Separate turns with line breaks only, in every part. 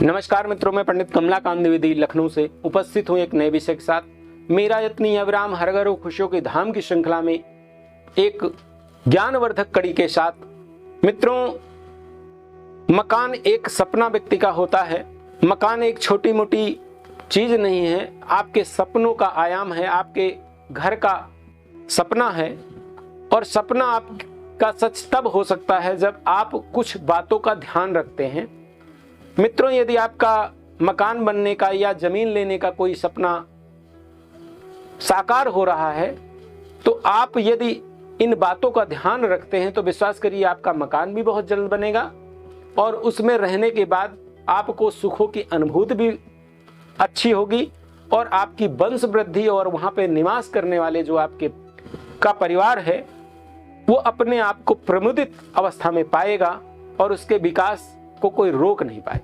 नमस्कार मित्रों, मैं पंडित कमलाकांत द्विवेदी लखनऊ से उपस्थित हूँ एक नए विषय के साथ। मेरा यत्न अविराम हर घर खुशियों की धाम की श्रृंखला में एक ज्ञानवर्धक कड़ी के साथ। मित्रों, मकान एक सपना व्यक्ति का होता है। मकान एक छोटी मोटी चीज नहीं है, आपके सपनों का आयाम है, आपके घर का सपना है। और सपना आपका सच तब हो सकता है जब आप कुछ बातों का ध्यान रखते हैं। मित्रों, यदि आपका मकान बनने का या जमीन लेने का कोई सपना साकार हो रहा है तो आप यदि इन बातों का ध्यान रखते हैं तो विश्वास करिए आपका मकान भी बहुत जल्द बनेगा और उसमें रहने के बाद आपको सुखों की अनुभूति भी अच्छी होगी और आपकी वंश वृद्धि और वहां पे निवास करने वाले जो आपके का परिवार है वो अपने आप को प्रमुदित अवस्था में पाएगा और उसके विकास को कोई रोक नहीं पाए।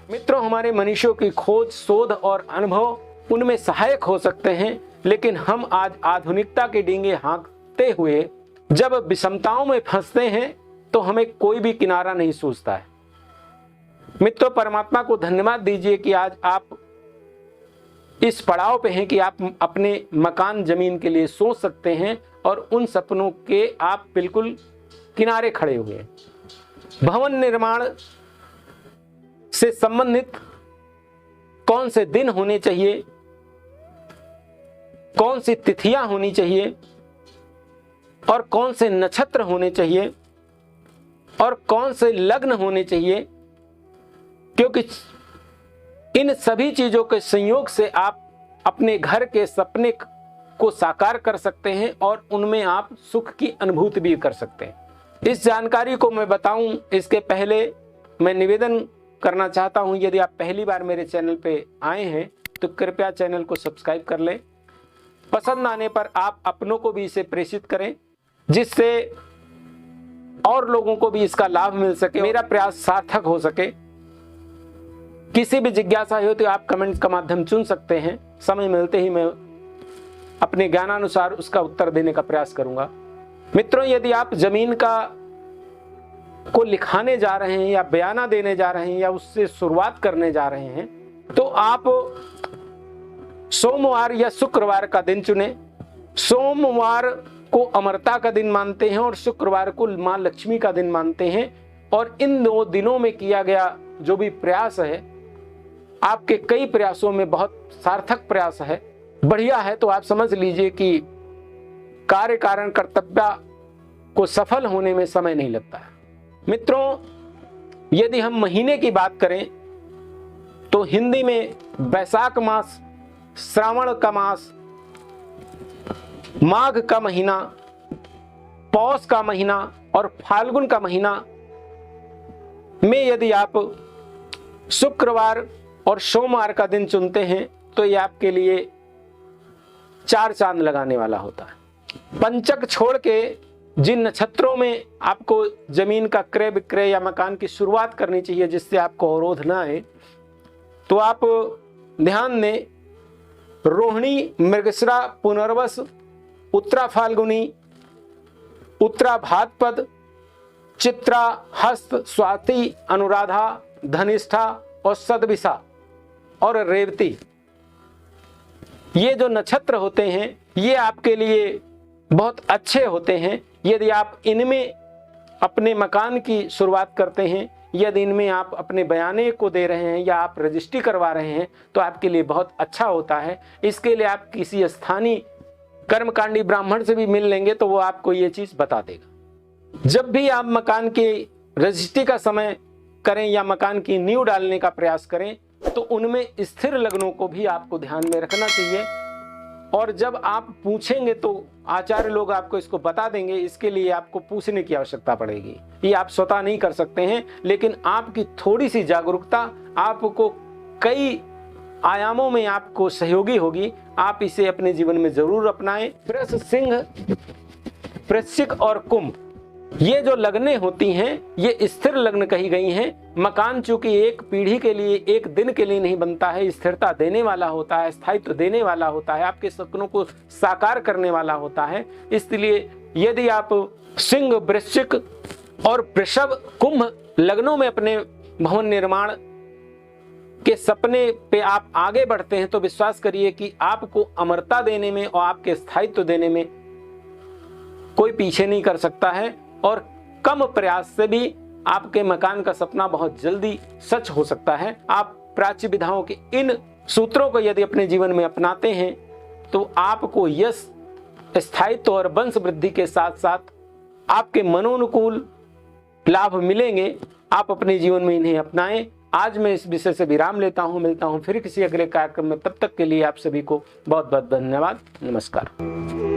मित्रों, हमारे मनुष्यों की खोज, शोध और अनुभव उनमें सहायक हो सकते हैं, लेकिन हम आज आधुनिकता के डींगे हाँकते हुए जब विषमताओं में फंसते हैं तो हमें कोई भी किनारा नहीं सूझता है। मित्रों, परमात्मा को धन्यवाद दीजिए कि आज आप इस पड़ाव पे हैं कि आप अपने मकान जमीन के लिए सोच सकते हैं और उन सपनों के आप बिल्कुल किनारे खड़े हुए हैं। भवन निर्माण से संबंधित कौन से दिन होने चाहिए, कौन सी तिथियां होनी चाहिए और कौन से नक्षत्र होने चाहिए और कौन से लग्न होने चाहिए, क्योंकि इन सभी चीजों के संयोग से आप अपने घर के सपने को साकार कर सकते हैं और उनमें आप सुख की अनुभूति भी कर सकते हैं। इस जानकारी को मैं बताऊं इसके पहले मैं निवेदन करना चाहता हूं, यदि आप पहली बार मेरे चैनल पे आए हैं तो कृपया चैनल को सब्सक्राइब कर लें। पसंद आने पर आप अपनों को भी इसे प्रेषित करें जिससे और लोगों को भी इसका लाभ मिल सके, मेरा प्रयास सार्थक हो सके। किसी भी जिज्ञासा हो तो आप कमेंट का माध्यम चुन सकते हैं, समय मिलते ही मैं अपने ज्ञानानुसार उसका उत्तर देने का प्रयास करूंगा। मित्रों, यदि आप जमीन को लिखाने जा रहे हैं या बयाना देने जा रहे हैं या उससे शुरुआत करने जा रहे हैं तो आप सोमवार या शुक्रवार का दिन चुने। सोमवार को अमरता का दिन मानते हैं और शुक्रवार को मां लक्ष्मी का दिन मानते हैं और इन 2 दिनों में किया गया जो भी प्रयास है, आपके कई प्रयासों में बहुत सार्थक प्रयास है, बढ़िया है, तो आप समझ लीजिए कि कार्य कारण कर्तव्य को सफल होने में समय नहीं लगता है। मित्रों, यदि हम महीने की बात करें तो हिंदी में बैसाख मास, श्रावण का मास, माघ का महीना, पौष का महीना और फाल्गुन का महीना में यदि आप शुक्रवार और सोमवार का दिन चुनते हैं तो ये आपके लिए 4 चांद लगाने वाला होता है। पंचक छोड़ के जिन नक्षत्रों में आपको जमीन का क्रय विक्रय या मकान की शुरुआत करनी चाहिए जिससे आपको अवरोध ना आए, तो आप ध्यान दें, रोहिणी, मृगशिरा, पुनर्वस, उत्तरा फाल्गुनी, उत्तरा भाद्रपद, चित्रा, हस्त, स्वाति, अनुराधा, धनिष्ठा और सदविशा और रेवती, ये जो नक्षत्र होते हैं ये आपके लिए बहुत अच्छे होते हैं। यदि आप इनमें अपने मकान की शुरुआत करते हैं, यदि इनमें आप अपने बयाने को दे रहे हैं या आप रजिस्ट्री करवा रहे हैं तो आपके लिए बहुत अच्छा होता है। इसके लिए आप किसी स्थानीय कर्मकांडी ब्राह्मण से भी मिल लेंगे तो वो आपको ये चीज बता देगा। जब भी आप मकान की रजिस्ट्री का समय करें या मकान की नींव डालने का प्रयास करें तो उनमें स्थिर लग्नों को भी आपको ध्यान में रखना चाहिए। और जब आप पूछेंगे तो आचार्य लोग आपको इसको बता देंगे, इसके लिए आपको पूछने की आवश्यकता पड़ेगी। ये आप स्वतः नहीं कर सकते हैं, लेकिन आपकी थोड़ी सी जागरूकता आपको कई आयामों में आपको सहयोगी होगी। आप इसे अपने जीवन में जरूर अपनाएं। वृष, सिंह, वृश्चिक और कुंभ, ये जो लग्नें होती हैं ये स्थिर लग्न कही गई हैं। मकान चूंकि एक पीढ़ी के लिए, एक दिन के लिए नहीं बनता है, स्थिरता देने वाला होता है, स्थायित्व देने वाला होता है, आपके सपनों को साकार करने वाला होता है। इसलिए यदि आप सिंह, वृश्चिक और वृषभ, कुंभ लग्नों में अपने भवन निर्माण के सपने पे आप आगे बढ़ते हैं तो विश्वास करिए कि आपको अमरता देने में और आपके स्थायित्व देने में कोई पीछे नहीं कर सकता है, और कम प्रयास से भी आपके मकान का सपना बहुत जल्दी सच हो सकता है। आप प्राच्य विधाओं के इन सूत्रों को यदि अपने जीवन में अपनाते हैं तो आपको यश, स्थायित्व और वंश वृद्धि के साथ साथ आपके मनोनुकूल लाभ मिलेंगे। आप अपने जीवन में इन्हें अपनाएं। आज मैं इस विषय से विराम लेता हूं। मिलता हूं फिर किसी अगले कार्यक्रम में। तब तक के लिए आप सभी को बहुत बहुत धन्यवाद। नमस्कार।